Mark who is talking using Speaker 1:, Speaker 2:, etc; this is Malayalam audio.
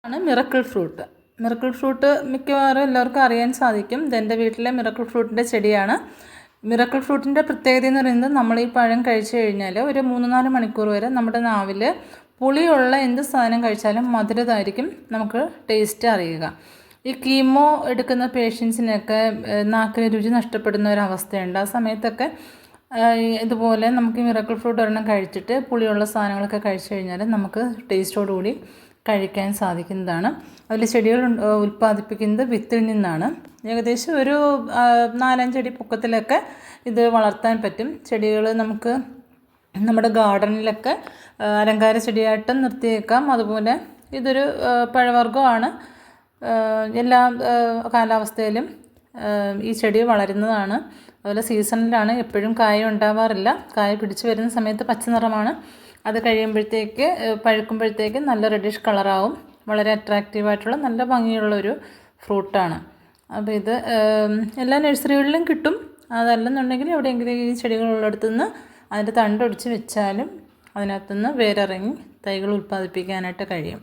Speaker 1: ആണ് മിറക്കിൾ ഫ്രൂട്ട്. മിറക്കിൾ ഫ്രൂട്ട് മിക്കവാറും എല്ലാവർക്കും അറിയാൻ സാധിക്കും. ഇതെൻ്റെ വീട്ടിലെ മിറക്കിൾ ഫ്രൂട്ടിൻ്റെ ചെടിയാണ്. മിറക്കിൾ ഫ്രൂട്ടിൻ്റെ പ്രത്യേകത എന്ന് പറയുന്നത്, നമ്മൾ ഈ പഴം കഴിച്ചു കഴിഞ്ഞാൽ ഒരു 3-4 മണിക്കൂർ വരെ നമ്മുടെ നാവിൽ പുളിയുള്ള എന്ത് സാധനം കഴിച്ചാലും മധുരമായിരിക്കും നമുക്ക് ടേസ്റ്റ് അറിയുക. ഈ കീമോ എടുക്കുന്ന പേഷ്യൻസിനൊക്കെ നാക്കിന് രുചി നഷ്ടപ്പെടുന്ന ഒരവസ്ഥയുണ്ട്. ആ സമയത്തൊക്കെ ഇതുപോലെ നമുക്ക് മിറക്കിൾ ഫ്രൂട്ട് ഒരെണ്ണം കഴിച്ചിട്ട് പുളിയുള്ള സാധനങ്ങളൊക്കെ കഴിച്ചു കഴിഞ്ഞാൽ നമുക്ക് ടേസ്റ്റോടുകൂടി കഴിക്കാൻ സാധിക്കുന്നതാണ്. അതിൽ ചെടികൾ ഉൽപ്പാദിപ്പിക്കുന്നത് വിത്തിൽ നിന്നാണ്. ഏകദേശം ഒരു 4-5 അടി പൊക്കത്തിലൊക്കെ ഇത് വളർത്താൻ പറ്റും. ചെടികൾ നമുക്ക് നമ്മുടെ ഗാർഡനിലൊക്കെ അലങ്കാര ചെടിയായിട്ട് നിർത്തിയേക്കാം. അതുപോലെ ഇതൊരു പഴവർഗ്ഗമാണ്. എല്ലാ കാലാവസ്ഥയിലും ഈ ചെടി വളരുന്നതാണ്. അതുപോലെ സീസണിലാണ്, എപ്പോഴും കായ ഉണ്ടാവാറില്ല. കായ പിടിച്ച് വരുന്ന സമയത്ത് പച്ച നിറമാണ്. അത് കഴിയുമ്പോഴത്തേക്ക് പഴുക്കുമ്പോഴത്തേക്ക് നല്ല റെഡിഷ് കളറാവും. വളരെ അട്രാക്റ്റീവായിട്ടുള്ള നല്ല ഭംഗിയുള്ളൊരു ഫ്രൂട്ടാണ്. അപ്പോൾ ഇത് എല്ലാ നഴ്സറികളിലും കിട്ടും. അതല്ലെന്നുണ്ടെങ്കിൽ എവിടെയെങ്കിലും ഈ ചെടികളുള്ളിടത്തു നിന്ന് അതിൻ്റെ തണ്ടൊടിച്ച് വെച്ചാലും അതിനകത്തുനിന്ന് വേരിറങ്ങി തൈകൾ ഉൽപ്പാദിപ്പിക്കാനായിട്ട് കഴിയും.